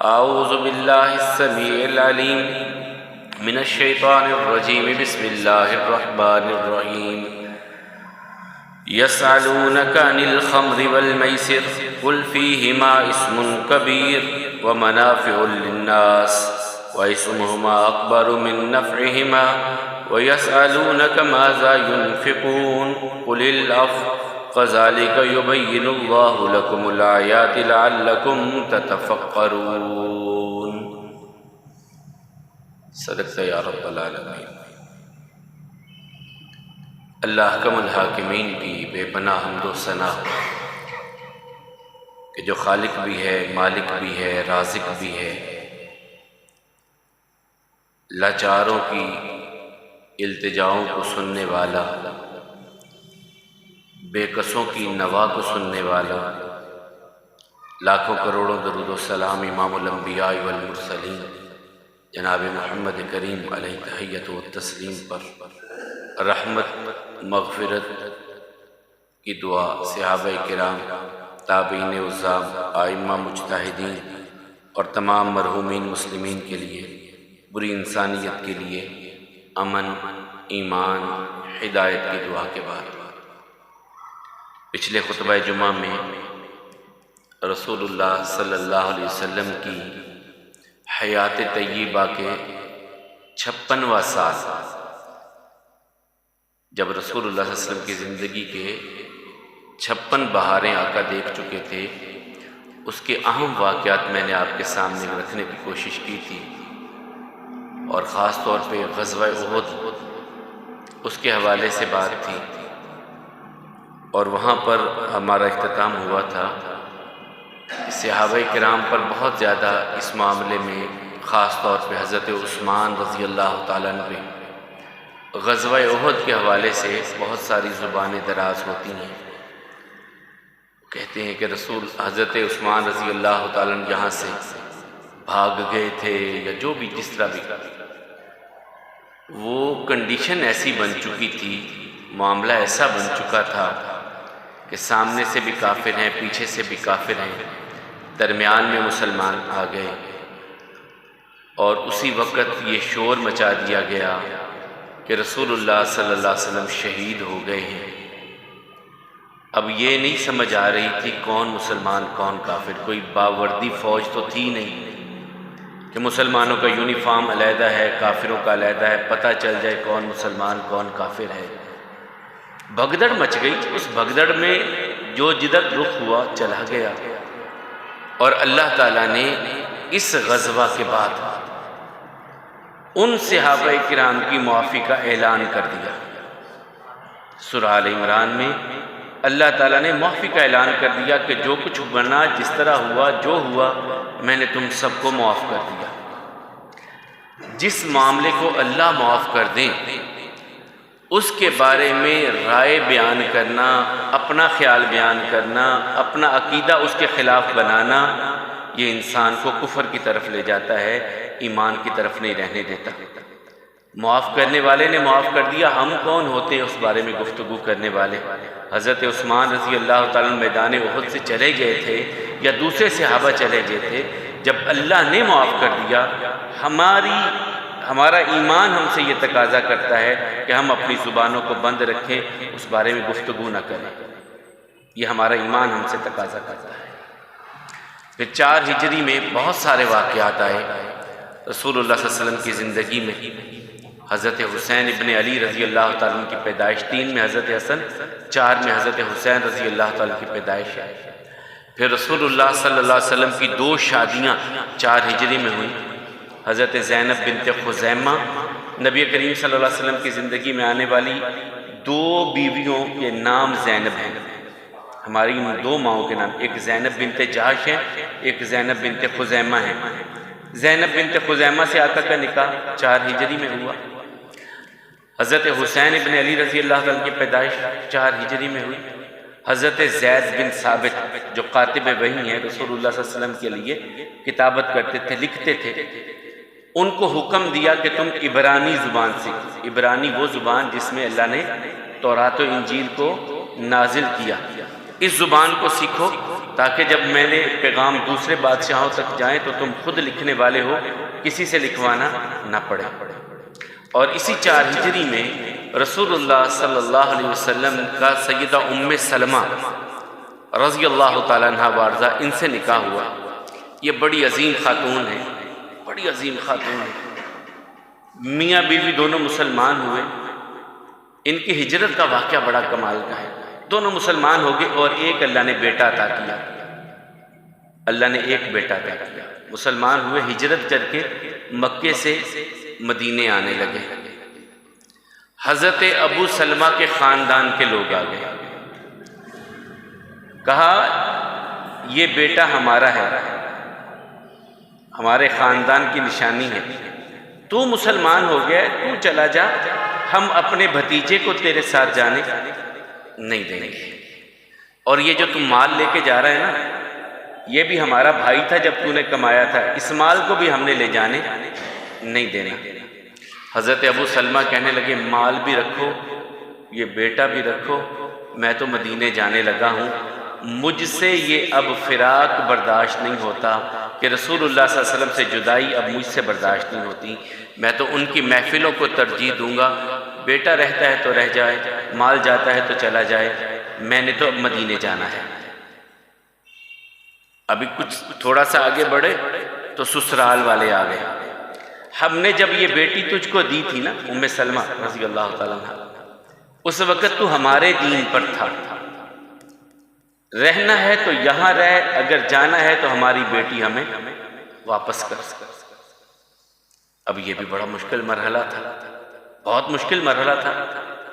اعوذ باللہ السمیع العلیم من الشیطان الرجیم بسم اللہ الرحمن الرحیم یسألونک عن الخمر والمیسر قل فیہما اسم کبیر ومنافع للناس واسمہما اکبر من نفعہما ویسألونک ماذا ينفقون قل العفو كذلك يبين الله لكم الآيات لعلكم تتفكرون صدقت یا رب العالمین۔ اللہ حکم الحاکمین کی بے پناہ حمد و ثنا کہ جو خالق بھی ہے، مالک بھی ہے، رازق بھی ہے، لاچاروں کی التجاؤں کو سننے والا، بے کسوں کی نوا کو سننے والا، لاکھوں کروڑوں درود و سلام امام الانبیاء والمرسلین جناب محمد کریم علیہ تحیۃ و تسلیم پر رحمت مغفرت کی دعا صحابہ کرام، تابعین عظام، ائمہ مجتہدین اور تمام مرحومین مسلمین کے لیے، بری انسانیت کے لیے امن، ایمان، ہدایت کی دعا کے بعد پچھلے خطبہ جمعہ میں رسول اللہ صلی اللہ علیہ وسلم کی حیات طیبہ کے 56واں سال، جب رسول اللہ صلی اللہ علیہ وسلم کی زندگی کے 56 بہاریں آقا دیکھ چکے تھے، اس کے اہم واقعات میں نے آپ کے سامنے رکھنے کی کوشش کی تھی، اور خاص طور پہ غزوہ احد اس کے حوالے سے بات تھی، اور وہاں پر ہمارا اختتام ہوا تھا کہ صحابہ کرام پر بہت زیادہ اس معاملے میں، خاص طور پہ حضرت عثمان رضی اللہ تعالیٰ عنہ پہ غزوہ احد کے حوالے سے بہت ساری زبانیں دراز ہوتی ہیں۔ کہتے ہیں کہ رسول حضرت عثمان رضی اللہ تعالیٰ عنہ یہاں سے بھاگ گئے تھے، یا جو بھی جس طرح بھی، وہ کنڈیشن ایسی بن چکی تھی، معاملہ ایسا بن چکا تھا کہ سامنے سے بھی کافر ہیں، پیچھے سے بھی کافر ہیں، درمیان میں مسلمان آ گئے، اور اسی وقت یہ شور مچا دیا گیا کہ رسول اللہ صلی اللہ علیہ وسلم شہید ہو گئے ہیں۔ اب یہ نہیں سمجھ آ رہی تھی کون مسلمان کون کافر، کوئی باوردی فوج تو تھی نہیں کہ مسلمانوں کا یونیفارم علیحدہ ہے، کافروں کا علیحدہ ہے، پتہ چل جائے کون مسلمان کون کافر ہے۔ بھگدڑ مچ گئی، اس بھگدڑ میں جو جدھر رخ ہوا چلا گیا، اور اللہ تعالیٰ نے اس غزوہ کے بعد ان صحابہ کرام کی معافی کا اعلان کر دیا۔ سورہ آل عمران میں اللہ تعالیٰ نے معافی کا اعلان کر دیا کہ جو کچھ بنا، جس طرح ہوا، جو ہوا، میں نے تم سب کو معاف کر دیا۔ جس معاملے کو اللہ معاف کر دیں، اس کے بارے میں رائے بیان کرنا، اپنا خیال بیان کرنا، اپنا عقیدہ اس کے خلاف بنانا، یہ انسان کو کفر کی طرف لے جاتا ہے، ایمان کی طرف نہیں رہنے دیتا۔ معاف کرنے والے نے معاف کر دیا، ہم کون ہوتے ہیں اس بارے میں گفتگو کرنے والے؟ حضرت عثمان رضی اللہ تعالیٰ میدان احد سے چلے گئے تھے یا دوسرے صحابہ چلے گئے تھے، جب اللہ نے معاف کر دیا، ہمارا ایمان ہم سے یہ تقاضا کرتا ہے کہ ہم اپنی زبانوں کو بند رکھیں، اس بارے میں گفتگو نہ کریں، یہ ہمارا ایمان ہم سے تقاضا کرتا ہے۔ پھر 4 ہجری میں بہت سارے واقعات آئے رسول اللہ صلی اللہ علیہ وسلم کی زندگی میں۔ حضرت حسین ابن علی رضی اللہ تعالیٰ عنہ کی پیدائش، 3 میں حضرت حسن، 4 میں حضرت حسین رضی اللہ تعالیٰ کی پیدائش ہے۔ پھر رسول اللہ صلی اللہ علیہ وسلم کی 2 شادیاں 4 ہجری میں ہوئیں۔ حضرت زینب بنت خزیمہ، نبی کریم صلی اللہ علیہ وسلم کی زندگی میں آنے والی 2 بیویوں کے نام زینب ہیں، ہماری ان 2 ماؤں کے نام، ایک زینب بنت جہش ہے، ایک زینب بنت خزیمہ ہے۔ زینب بنت خزیمہ سے آقا کا نکاح 4 ہجری میں ہوا۔ حضرت حسین ابن علی رضی اللہ عنہ کی پیدائش 4 ہجری میں ہوئی۔ حضرت زید بن ثابت جو کاتب وحی ہیں، رسول اللہ صلی اللہ علیہ وسلم کے لیے کتابت کرتے تھے، لکھتے تھے، ان کو حکم دیا کہ تم عبرانی زبان سیکھو۔ عبرانی وہ زبان جس میں اللہ نے تورات و انجیل کو نازل کیا، اس زبان کو سیکھو تاکہ جب میں نے پیغام دوسرے بادشاہوں تک جائیں تو تم خود لکھنے والے ہو، کسی سے لکھوانا نہ پڑے۔ اور اسی 4 ہجری میں رسول اللہ صلی اللہ علیہ وسلم کا سیدہ ام سلمہ رضی اللہ تعالیٰ عنہ وارضہ ان سے نکاح ہوا۔ یہ بڑی عظیم خاتون ہے، بڑی عظیم خاتون ہے، میاں بیوی دونوں مسلمان ہوئے۔ ان کی ہجرت کا واقعہ بڑا کمال کا ہے، دونوں مسلمان ہو گئے اور ایک اللہ نے بیٹا عطا کیا، اللہ نے ایک بیٹا عطا کیا، مسلمان ہوئے، ہجرت کر کے مکے سے مدینے آنے لگے۔ حضرت ابو سلمہ کے خاندان کے لوگ آ گئے، کہا یہ بیٹا ہمارا ہے، ہمارے خاندان کی نشانی ہے، تو مسلمان ہو گیا، تو چلا جا، ہم اپنے بھتیجے کو تیرے ساتھ جانے نہیں دیں گے، اور یہ جو تم مال لے کے جا رہا ہے نا، یہ بھی ہمارا بھائی تھا جب تو نے کمایا تھا، اس مال کو بھی ہم نے لے جانے نہیں دینا۔ حضرت ابو سلمہ کہنے لگے مال بھی رکھو، یہ بیٹا بھی رکھو، میں تو مدینے جانے لگا ہوں، مجھ سے یہ اب فراق برداشت نہیں ہوتا کہ رسول اللہ صلی اللہ علیہ وسلم سے جدائی اب مجھ سے برداشت نہیں ہوتی، میں تو ان کی محفلوں کو ترجیح دوں گا، بیٹا رہتا ہے تو رہ جائے، مال جاتا ہے تو چلا جائے، میں نے تو اب مدینے جانا ہے۔ ابھی کچھ تھوڑا سا آگے بڑھے تو سسرال والے آ گئے، ہم نے جب یہ بیٹی تجھ کو دی تھی نا ام سلمہ رضی اللہ تعالیٰ عنہ، اس وقت تو ہمارے دین پر تھا، رہنا ہے تو یہاں رہ، اگر جانا ہے تو ہماری بیٹی ہمیں واپس کر۔ اب یہ بھی بڑا مشکل مرحلہ تھا، بہت مشکل مرحلہ تھا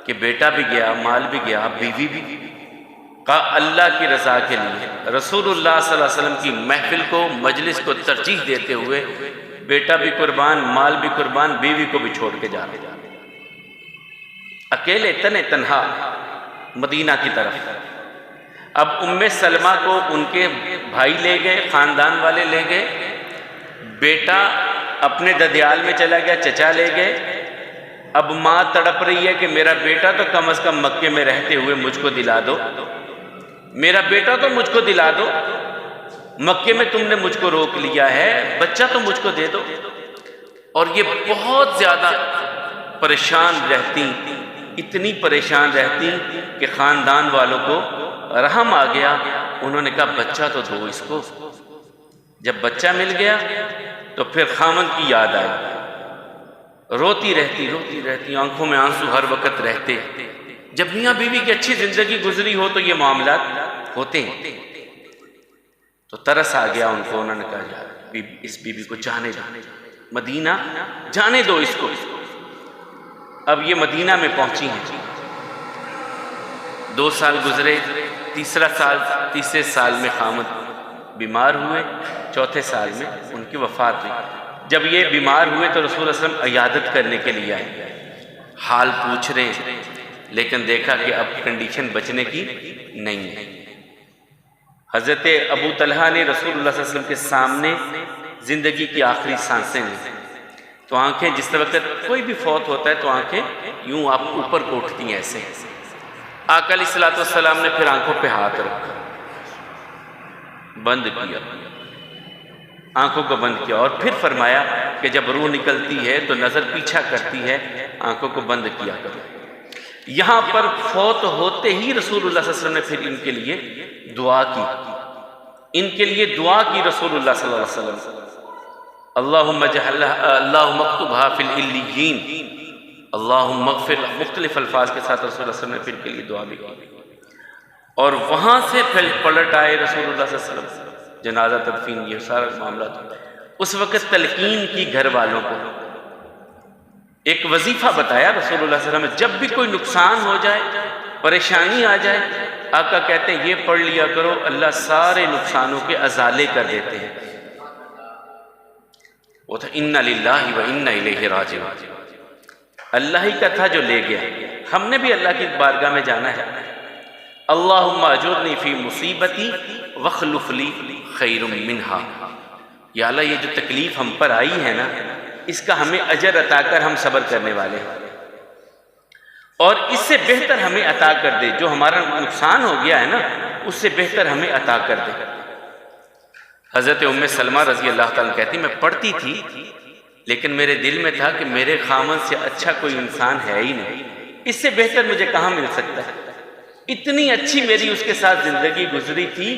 کہ بیٹا بھی گیا، مال بھی گیا، بیوی بھی۔ کہا اللہ کی رضا کے لیے رسول اللہ صلی اللہ علیہ وسلم کی محفل کو، مجلس کو ترجیح دیتے ہوئے بیٹا بھی قربان، مال بھی قربان، بیوی کو بھی چھوڑ کے جا رہے، اکیلے تنے تنہا مدینہ کی طرف۔ اب ام سلمہ کو ان کے بھائی لے گئے، خاندان والے لے گئے، بیٹا اپنے ددیال میں چلا گیا، چچا لے گئے۔ اب ماں تڑپ رہی ہے کہ میرا بیٹا تو کم از کم مکے میں رہتے ہوئے مجھ کو دلا دو، میرا بیٹا تو مجھ کو دلا دو، مکے میں تم نے مجھ کو روک لیا ہے، بچہ تو مجھ کو دے دو۔ اور یہ بہت زیادہ پریشان رہتی، اتنی پریشان رہتی کہ خاندان والوں کو رحم آ گیا، انہوں نے کہا بچہ تو دو اس کو۔ جب بچہ مل گیا تو پھر خامند کی یاد آئی، روتی رہتی، آنکھوں میں آنسو ہر وقت رہتے۔ جب میاں بیوی کی اچھی زندگی گزری ہو تو یہ معاملات ہوتے ہیں، تو ترس آ گیا ان کو، انہوں نے کہا یار اس بیوی کو جانے دو، مدینہ جانے دو اس کو۔ اب یہ مدینہ میں پہنچی ہیں، 2 سال گزرے، تیسرے سال میں خامد بیمار ہوئے، چوتھے سال میں ان کی وفات ہوئی۔ جب یہ بیمار ہوئے تو رسول اللہ صلی اللہ علیہ وسلم عیادت کرنے کے لیے آئے، حال پوچھ رہے ہیں، لیکن دیکھا کہ اب کنڈیشن بچنے کی نہیں ہے۔ حضرت ابو طلحہ نے رسول اللہ صلی اللہ علیہ وسلم کے سامنے زندگی کی آخری سانسیں لی، تو آنکھیں جس وقت کوئی بھی فوت ہوتا ہے تو آنکھیں یوں آپ اوپر کو اٹھتی ہیں ایسے۔ آقا علیہ الصلوۃ والسلام نے پھر آنکھوں پہ ہاتھ رکھا، بند کیا، آنکھوں کو بند کیا، اور پھر فرمایا کہ جب روح نکلتی ہے تو نظر پیچھا کرتی ہے، آنکھوں کو بند کیا کرو۔ یہاں پر فوت ہوتے ہی رسول اللہ صلی اللہ علیہ وسلم نے پھر ان کے لیے دعا کی، ان کے لیے دعا کی رسول اللہ صلی اللہ علیہ وسلم، اللہم اکتبھا فی العلیین، اللہم اغفر، مختلف الفاظ کے ساتھ رسول اللہ صلی اللہ علیہ وسلم نے پھر ان کے لیے دعا بھی کی۔ اور وہاں سے پھر پلٹ آئے رسول اللہ صلی اللہ علیہ وسلم، جنازہ تدفین، یہ سارا معاملہ تھا۔ اس وقت تلقین کی گھر والوں کو، ایک وظیفہ بتایا رسول اللہ صلی اللہ علیہ وسلم نے، جب بھی کوئی نقصان ہو جائے، پریشانی آ جائے، آقا کہتے ہیں یہ پڑھ لیا کرو، اللہ سارے نقصانوں کے ازالے کر دیتے ہیں۔ وہ تھا اِنَّ لِلَّهِ وَإِنَّ إِلَيْهِ رَاجِعُونَ، اللہ ہی کا تھا جو لے گیا، ہم نے بھی اللہ کی بارگاہ میں جانا ہے۔ اللہم اجرنی فی مصیبتی واخلف لی خیر منہا، یا اللہ یہ جو تکلیف ہم پر آئی ہے نا، اس کا ہمیں اجر عطا کر، ہم صبر کرنے والے ہیں، اور اس سے بہتر ہمیں عطا کر دے، جو ہمارا نقصان ہو گیا ہے نا اس سے بہتر ہمیں عطا کر دے۔ حضرت ام سلمہ رضی اللہ تعالیٰ کہتی میں پڑھتی تھی لیکن میرے دل میں تھا کہ میرے خامن سے اچھا کوئی انسان ہے ہی نہیں، اس سے بہتر مجھے کہاں مل سکتا ہے۔ اتنی اچھی میری اس کے ساتھ زندگی گزری تھی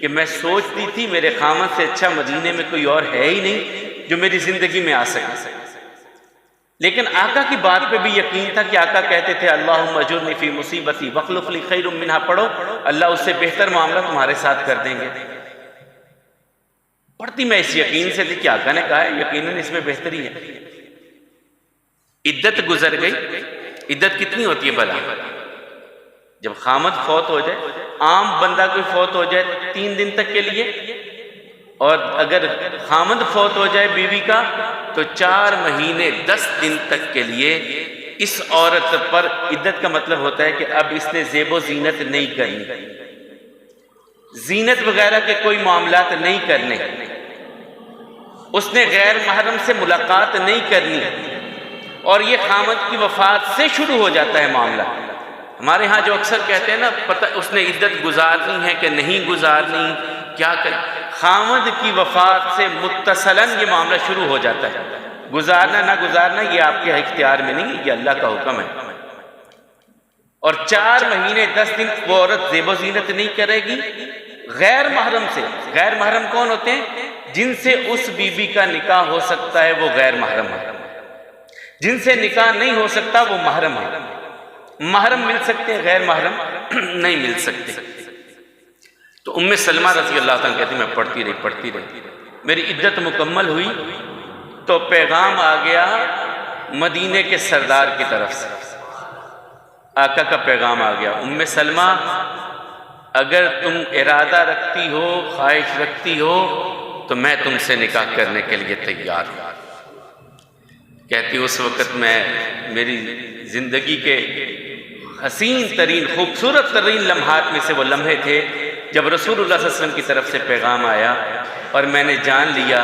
کہ میں سوچتی تھی میرے خامن سے اچھا مدینے میں کوئی اور ہے ہی نہیں جو میری زندگی میں آ سکے۔ لیکن آقا کی بات پہ بھی یقین تھا کہ آقا کہتے تھے اللہم اجرنی فی مصیبتی واخلف لی خیر منہا، پڑھو اللہ اس سے بہتر معاملہ تمہارے ساتھ کر دیں گے۔ پڑھتی میں اس یقین سے تھی کہ آقا نے کہا ہے یقیناً اس میں بہتری ہے۔ عدت گزر گئی۔ عدت کتنی ہوتی ہے بھلا؟ جب خامد فوت ہو جائے، عام بندہ کوئی فوت ہو جائے 3 دن تک کے لیے، اور اگر خامد فوت ہو جائے بیوی کا تو 4 مہینے 10 دن تک کے لیے اس عورت پر عدت کا مطلب ہوتا ہے کہ اب اس نے زیب و زینت نہیں کرنی، زینت وغیرہ کے کوئی معاملات نہیں کرنے، اس نے غیر محرم سے ملاقات نہیں کرنی، اور یہ خامد کی وفات سے شروع ہو جاتا ہے معاملہ۔ ہمارے ہاں جو اکثر کہتے ہیں نا پتہ اس نے عدت گزارنی ہے کہ نہیں گزارنی، کیا کریں، خامد کی وفات سے متصلاً یہ معاملہ شروع ہو جاتا ہے۔ گزارنا نہ گزارنا یہ آپ کے اختیار میں نہیں، یہ اللہ کا حکم ہے۔ اور 4 مہینے 10 دن وہ عورت زیب و زینت نہیں کرے گی غیر محرم سے۔ غیر محرم کون ہوتے ہیں؟ جن سے اس بیوی کا نکاح ہو سکتا ہے وہ غیر محرم ہے، جن سے نکاح نہیں ہو سکتا وہ محرم ہے۔ محرم مل سکتے ہیں، غیر محرم نہیں مل سکتے۔ تو ام سلمہ رضی اللہ عنہ کہتی میں پڑھتی رہی، میری عدت مکمل ہوئی تو پیغام آ گیا مدینے کے سردار کی طرف سے، آقا کا پیغام آ گیا، ام سلمہ اگر تم ارادہ رکھتی ہو، خواہش رکھتی ہو تو میں تم سے نکاح کرنے کے لیے تیار ہوں۔ کہتی اس وقت میں میری زندگی کے حسین ترین خوبصورت ترین لمحات میں سے وہ لمحے تھے جب رسول اللہ صلی اللہ علیہ وسلم کی طرف سے پیغام آیا اور میں نے جان لیا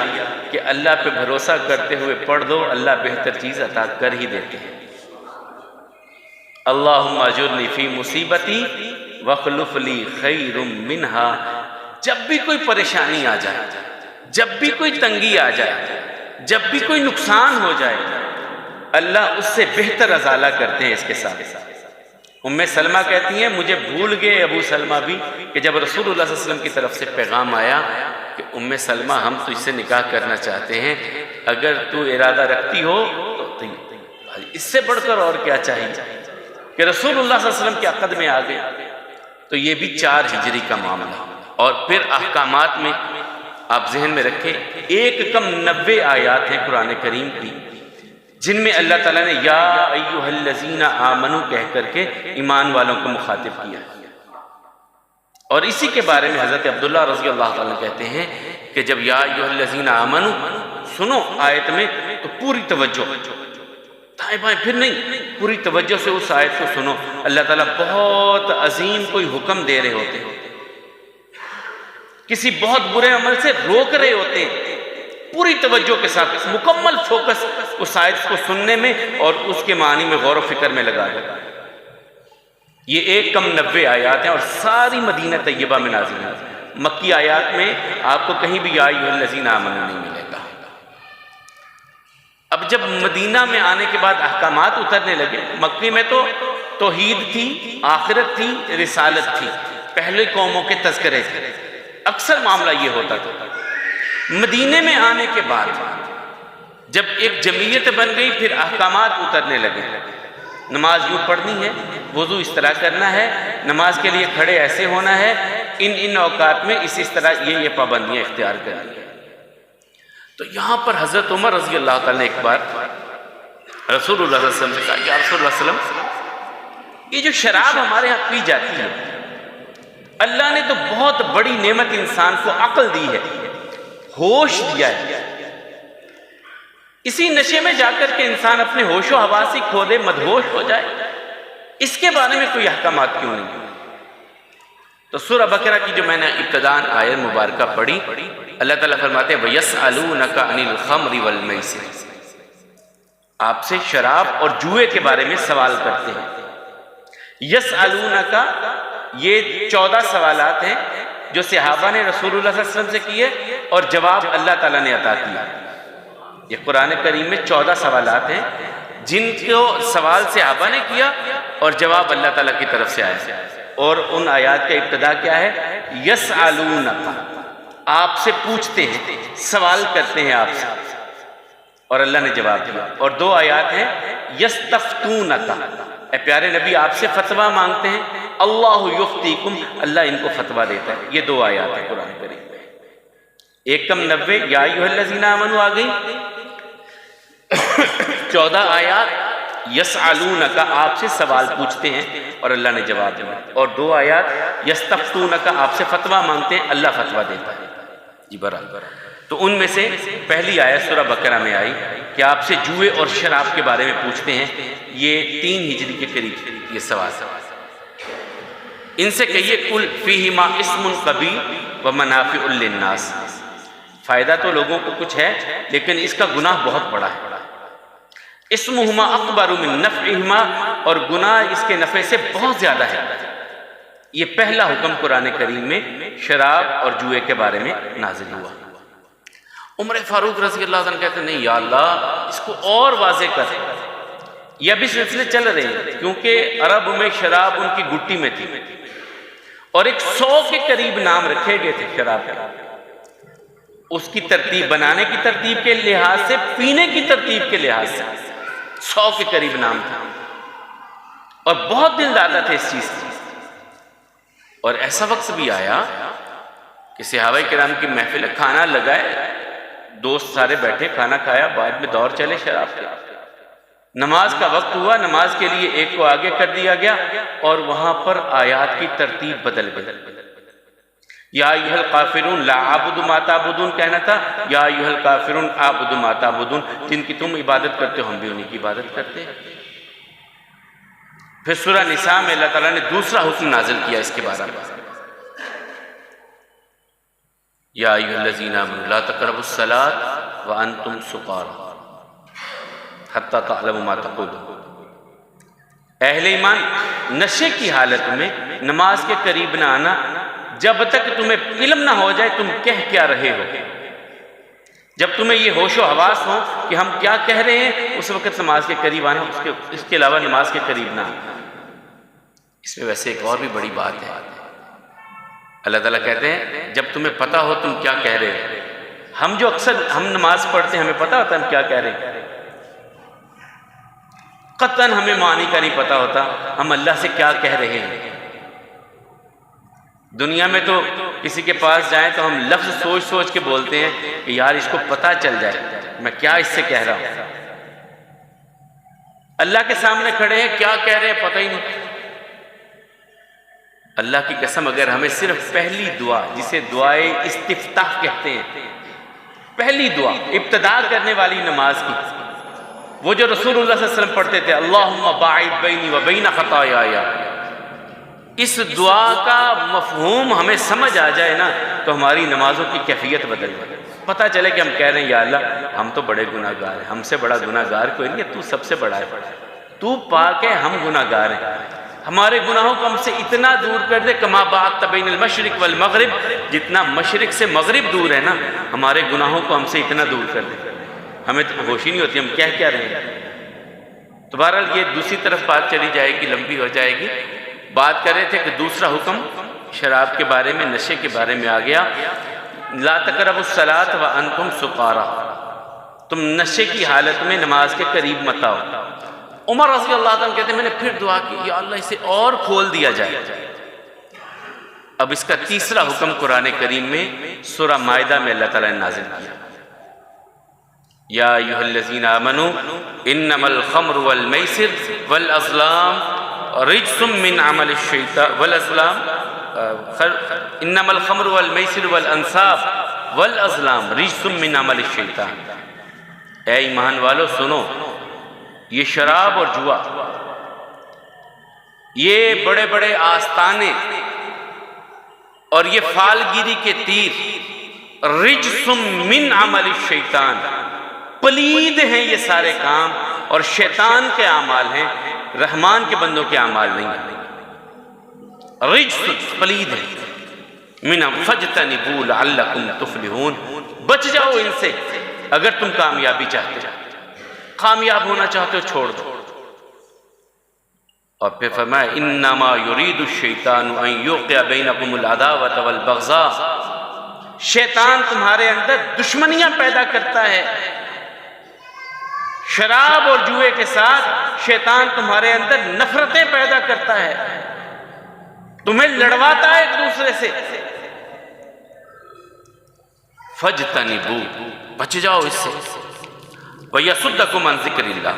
کہ اللہ پہ بھروسہ کرتے ہوئے پڑھ دو، اللہ بہتر چیز عطا کر ہی دیتے ہیں۔ اللہم اجرنی فی مصیبتی واخلف لی خیر منہا۔ جب بھی کوئی پریشانی آ جائے، جب بھی کوئی تنگی آ جائے، جب بھی کوئی نقصان ہو جائے، اللہ اس سے بہتر ازالہ کرتے ہیں اس کے ساتھ۔ ام سلمہ کہتی ہیں مجھے بھول گئے ابو سلمہ بھی کہ جب رسول اللہ صلی اللہ علیہ وسلم کی طرف سے پیغام آیا کہ ام سلمہ ہم تو اس سے نکاح کرنا چاہتے ہیں، اگر تو ارادہ رکھتی ہو تو اس سے بڑھ کر اور کیا چاہیے کہ رسول اللہ صلی اللہ علیہ وسلم کے عقد میں آ گئے۔ تو یہ بھی 4 ہجری کا معاملہ۔ اور پھر احکامات میں آپ ذہن میں رکھیں 1 کم 90 آیات ہیں قرآن کریم کی جن میں اللہ تعالیٰ نے یا ایھا الذین آمنو کہہ کر کے ایمان والوں کو مخاطب کیا، اور اسی کے بارے میں حضرت عبداللہ رضی اللہ عنہ کہتے ہیں کہ جب یا ایھا الذین آمنو سنو آیت میں تو پوری توجہ، دائیں بائیں پھر نہیں، پوری توجہ سے اس آیت کو سنو۔ اللہ تعالیٰ بہت عظیم کوئی حکم دے رہے ہوتے ہیں، کسی بہت برے عمل سے روک رہے ہوتے ہیں، پوری توجہ کے ساتھ مکمل فوکس اس آیت کو سننے میں اور اس کے معنی میں غور و فکر میں لگا ہے۔ یہ 1 کم 90 آیات ہیں اور ساری مدینہ طیبہ میں نازل ہیں۔ مکی آیات میں آپ کو کہیں بھی یا ایھا الذین آمنوا نہیں ملے گا۔ اب جب مدینہ میں آنے کے بعد احکامات اترنے لگے، مکی میں تو توحید تھی، آخرت تھی، رسالت تھی، پہلے قوموں کے تذکرے تھے، اکثر معاملہ یہ ہوتا تھا۔ مدینے میں آنے کے بعد جب ایک جمعیت بن گئی پھر احکامات اترنے لگے، نماز یوں پڑھنی ہے، وضو اس طرح کرنا ہے، نماز کے لیے کھڑے ایسے ہونا ہے، ان اوقات میں اس طرح یہ پابندیاں اختیار کرنی ہیں۔ تو یہاں پر حضرت عمر رضی اللہ تعالیٰ نے ایک بار رسول اللہ صلی اللہ علیہ وسلم سے کہا یا رسول اللہ صلی اللہ علیہ وسلم یہ جو شراب ہمارے ہاں پی جاتی ہے، اللہ نے تو بہت بڑی نعمت انسان کو عقل دی ہے، ہوش دیا ہے، اسی نشے میں جا کر کے انسان اپنے ہوش و حواس ہی کھو دے، مدہوش ہو جائے، اس کے بارے میں کوئی احکامات کیوں نہیں؟ تو سورہ بقرہ کی جو میں نے ابتداءً آیت مبارکہ پڑھی، اللہ تعالیٰ فرماتے ہیں وَيَسْأَلُونَكَ عَنِ الْخَمْرِ وَالْمَيْسِرِ، آپ سے شراب اور جوئے کے بارے میں سوال کرتے ہیں۔ یسألونک یہ 14 سوالات ہیں جو صحابہ نے رسول اللہ صلی اللہ علیہ وسلم سے کیے اور جواب اللہ تعالیٰ نے عطا کیا۔ یہ قرآن کریم میں 14 سوالات ہیں جن کو سوال صحابہ نے کیا اور جواب اللہ تعالیٰ کی طرف سے آیا۔ اور ان آیات کا ابتدا کیا ہے؟ یسألونک، آپ سے پوچھتے ہیں، سوال کرتے ہیں آپ سے، اور اللہ نے جواب دیا۔ اور 2 آیات ہیں یستفتونک، اے پیارے نبی آپ سے فتویٰ مانگتے ہیں، اللہ یفتیکم، اللہ ان کو فتویٰ دیتا ہے۔ یہ 2 آیات ہیں قرآن کریم میں۔ 190 یا ایھا الذین آمنوا آ گئی، 14 آیات یسألونک، آپ سے سوال پوچھتے ہیں اور اللہ نے جواب دیا، اور 2 آیات یستفتونک، آپ سے فتویٰ مانگتے ہیں، اللہ فتویٰ دیتا ہے۔ جی برابر۔ تو ان میں سے پہلی آیت سورہ بقرہ میں آئی کہ آپ سے جوئے اور شراب کے بارے میں پوچھتے ہیں، یہ 3 ہجری کے قریب یہ سوال۔ ان سے کہیے کل فیہما اسم قبیح ومنافع للناس، فائدہ تو لوگوں کو کچھ ہے لیکن اس کا گناہ بہت بڑا ہے۔ اسمہما اکبر من نفعہما، اور گناہ اس کے نفع سے بہت زیادہ ہے۔ یہ پہلا حکم قرآن کریم میں شراب اور جوئے کے بارے میں نازل ہوا۔ عمر فاروق رضی اللہ عنہ کہتے ہیں نہیں یا اللہ اس کو اور واضح کر۔ یہ ابھی سلسلے چل رہے ہیں کیونکہ عرب میں شراب ان کی گٹی میں تھی اور 100 کے قریب نام رکھے گئے تھے شراب کے، اس کی ترتیب، بنانے کی ترتیب کے لحاظ سے، پینے کی ترتیب کے لحاظ سے 100 کے قریب نام تھا، اور بہت دل دادا تھے اس چیز سے۔ اور ایسا وقت بھی آیا کہ صحابہ کرام کی محفل، کھانا لگائے، دوست سارے بیٹھے، کھانا کھایا، بعد میں دور چلے شراب کے، نماز کا وقت ہوا، نماز کے لیے ایک کو آگے کر دیا گیا اور وہاں پر آیات کی ترتیب بدل گئی۔ یا ایھا الکافرون لا اعبد ما تعبدون کہنا تھا، یا ایھا الکافرون اعبد ما تعبدون، جن کی تم عبادت کرتے ہو ہم بھی انہی کی عبادت کرتے ہیں۔ پھر سورہ نساء میں اللہ تعالیٰ نے دوسرا حکم نازل کیا اس کے بارے میں، یا ایھا الذین آمنوا لا تقربوا الصلاۃ وانتم سکارى حتی تعلموا ما تقولون، اہل ایمان نشے کی حالت میں نماز کے قریب نہ آنا جب تک تمہیں علم نہ ہو جائے تم کہہ کیا رہے ہو۔ جب تمہیں یہ ہوش و حواس ہو کہ ہم کیا کہہ رہے ہیں اس وقت نماز کے قریب آنا، اس کے علاوہ نماز کے قریب نہ آنا۔ اس میں ویسے ایک اور بھی بڑی بات ہے، اللہ تعالیٰ کہتے ہیں جب تمہیں پتہ ہو تم کیا کہہ رہے ہو۔ ہم جو اکثر ہم نماز پڑھتے ہیں ہمیں پتہ ہوتا ہے ہم کیا کہہ رہے ہیں، قطعاً ہمیں معنی کا نہیں پتہ ہوتا ہم اللہ سے کیا کہہ رہے ہیں۔ دنیا میں تو کسی کے پاس جائیں تو ہم لفظ سوچ سوچ کے بولتے ہیں کہ یار اس کو پتہ چل جائے میں کیا اس سے کہہ رہا ہوں۔ اللہ کے سامنے کھڑے ہیں کیا کہہ رہے ہیں پتہ ہی نہیں۔ اللہ کی قسم اگر ہمیں صرف پہلی دعا جسے دعائے استفتاح کہتے ہیں، پہلی دعا ابتدا کرنے والی نماز کی، وہ جو رسول اللہ صلی اللہ علیہ وسلم پڑھتے تھے اللہم باعد بینی و بین خطایایا، اس دعا کا مفہوم ہمیں سمجھ آ جائے نا تو ہماری نمازوں کی کیفیت بدل جائے۔ پتہ چلے کہ ہم کہہ رہے ہیں یا اللہ ہم تو بڑے گناہ گار ہیں، ہم سے بڑا گناہ گار کوئی نہیں ہے، تو سب سے بڑا ہے، تو پاک ہے، ہم گناہ گار ہیں، ہمارے گناہوں کو ہم سے اتنا دور کر دے کما بعدت بین المشرق والمغرب، جتنا مشرق سے مغرب دور ہے نا ہمارے گناہوں کو ہم سے اتنا دور کر دے۔ ہمیں تو ہوش ہی نہیں ہوتی ہم کہہ کیا رہے ہیں۔ تو بہرحال یہ دوسری طرف بات چلی جائے گی، لمبی ہو جائے گی۔ بات کر رہے تھے کہ دوسرا حکم شراب کے بارے میں، نشے کے بارے میں آ گیا، لا تقربوا الصلاۃ وانتم سکارى، تم نشے کی حالت میں نماز کے قریب مت آؤ۔ عمر رضی اللہ عنہ کہتے ہیں میں نے پھر دعا کی یا اللہ اسے اور کھول دیا جائے۔ اب اس کا تیسرا حکم قرآن کریم میں سورہ مائدہ میں اللہ تعالیٰ نے نازل کیا، یا ایھا الذین آمنوا انما الخمر والمیسر والازلام رجس من عمل الشیطان والازلام انما الخمر والمیسر والانصاب والازلام رجس من عمل الشیطان، اے ایمان والو سنو، یہ شراب اور جوا، یہ بڑے بڑے آستانے اور یہ فالگیری کے تیر رجس من عمل الشیطان، پلید ہیں یہ سارے کام اور شیطان کے اعمال ہیں، رحمان کے بندوں کے اعمال نہیں ہیں۔ رجس پلید ہے، من فاجتنبوا لعلکم تفلحون، بچ جاؤ ان سے اگر تم کامیابی چاہتے ہو، کامیاب ہونا چاہتے ہو چھوڑ دو۔ اور پھر فرمایا انما یرید الشیطان ان یوقع بینکم العداوۃ والبغضاء، شیطان تمہارے اندر دشمنیاں پیدا کرتا ہے، شراب اور جوئے کے ساتھ شیطان تمہارے اندر نفرتیں پیدا کرتا ہے، تمہیں لڑواتا ہے ایک دوسرے سے۔ فاجتنبوا، بچ جاؤ اس سے، وَيَصُدَّكُمْ عَنْ ذِكْرِ اللَّهِ،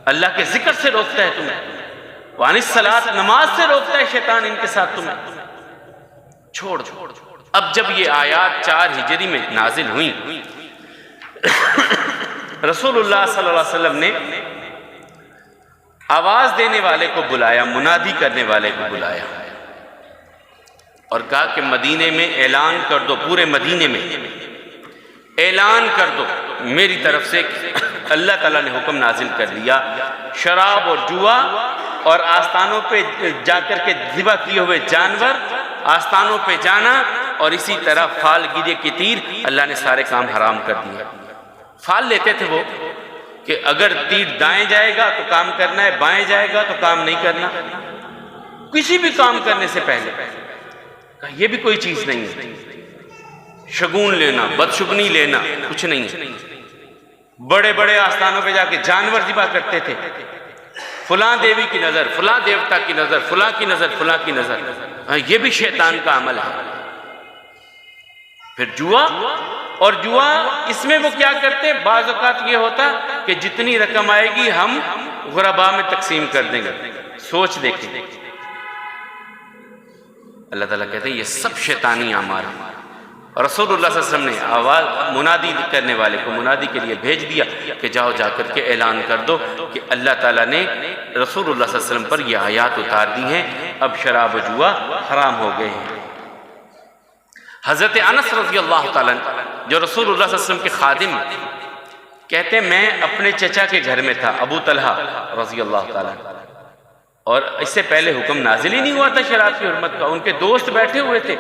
اللہ کے ذکر سے روکتا ہے تمہیں، وَعَنِ الصَّلَاةِ، نماز سے روکتا ہے شیطان ان کے ساتھ تمہیں، چھوڑ دو۔ اب جب یہ آیات 4 ہجری میں نازل ہوئیں، رسول اللہ صلی اللہ علیہ وسلم نے آواز دینے والے کو بلایا، منادی کرنے والے کو بلایا اور کہا کہ مدینے میں اعلان کر دو، پورے مدینے میں اعلان کر دو میری طرف سے، اللہ تعالیٰ نے حکم نازل کر دیا، شراب اور جوا اور آستانوں پہ جا کر کے ذبح کیے ہوئے جانور، آستانوں پہ جانا، اور اسی طرح فال گیرے کے تیر، اللہ نے سارے کام حرام کر دیا۔ فال لیتے تھے وہ کہ اگر تیر دائیں جائے گا تو کام کرنا ہے، بائیں جائے گا تو کام نہیں کرنا، کسی بھی کام کرنے سے پہلے یہ بھی کوئی چیز نہیں ہے، شگون لینا، بدشگنی لینا کچھ نہیں ہے۔ بڑے بڑے آستانوں پہ جا کے جانور ذبح کرتے تھے، فلاں دیوی کی نظر، فلاں دیوتا کی نظر، فلاں کی نظر، فلاں کی نظر، یہ بھی شیطان کا عمل ہے۔ پھر جوا، اور جوا اس میں وہ کیا کرتے، بعض اوقات یہ ہوتا کہ جتنی رقم آئے گی ہم غرباء میں تقسیم کر دیں گے، سوچ دیکھیں، اللہ تعالیٰ کہتے ہیں یہ سب شیطانی اعمال ہیں۔ اور رسول اللہ صلی اللہ علیہ وسلم نے آواز منادی کرنے والے کو منادی کے لیے بھیج دیا کہ جاؤ جا کر کے اعلان کر دو کہ اللہ تعالیٰ نے رسول اللہ صلی اللہ علیہ وسلم پر یہ آیات اتار دی ہیں، اب شراب و جوا حرام ہو گئے ہیں۔ حضرت انس رضی اللہ تعالیٰ جو رسول اللہ صلی اللہ علیہ وسلم کے خادم کہتے ہیں میں اپنے چچا کے گھر میں تھا، ابو طلحہ رضی اللہ تعالیٰ، اور اس سے پہلے حکم نازل ہی نہیں ہوا تھا شراب کی حرمت کا، ان کے دوست بیٹھے ہوئے تھے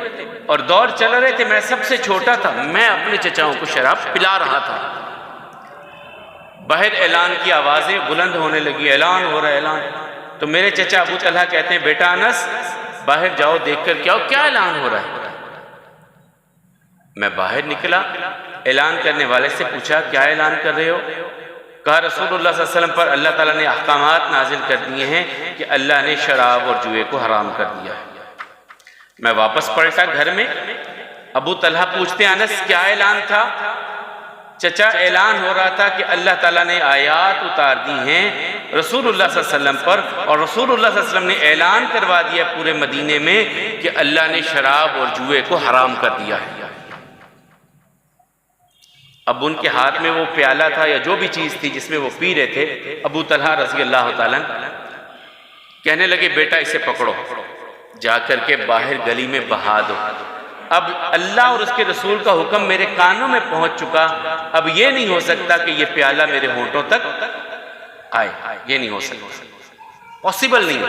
اور دور چل رہے تھے، میں سب سے چھوٹا تھا، میں اپنے چچاؤں کو شراب پلا رہا تھا۔ باہر اعلان کی آوازیں بلند ہونے لگی، اعلان ہو رہا ہے، اعلان، تو میرے چچا ابو طلحہ کہتے ہیں بیٹا انس باہر جاؤ دیکھ کر کیا اعلان ہو رہا ہے۔ میں باہر نکلا، اعلان کرنے والے سے پوچھا کیا اعلان کر رہے ہو؟ کہا رسول اللہ صلی اللہ علیہ وسلم پر اللہ تعالیٰ نے احکامات نازل کر دیے ہیں کہ اللہ نے شراب اور جوئے کو حرام کر دیا ہے۔ میں واپس پلٹا گھر میں، ابو طلحہ پوچھتے ہیں انس کیا اعلان تھا؟ چچا اعلان ہو رہا تھا کہ اللہ تعالیٰ نے آیات اتار دی ہیں رسول اللہ صلی اللہ علیہ وسلم پر، اور رسول اللہ صلی اللہ علیہ وسلم نے اعلان کروا دیا پورے مدینے میں کہ اللہ نے شراب اور جوئے کو حرام کر دیا ہے۔ اب ان کے ہاتھ میں وہ پیالہ تھا یا جو بھی چیز تھی جس میں وہ پی رہے تھے، ابو طلحہ رضی اللہ تعالیٰ کہنے لگے بیٹا اسے پکڑو، جا کر کے باہر گلی میں بہا دو۔ اب اللہ اور اس کے رسول کا حکم میرے کانوں میں پہنچ چکا، اب یہ نہیں ہو سکتا کہ یہ پیالہ میرے ہونٹوں تک آئے، یہ نہیں ہو سکتا، پاسبل نہیں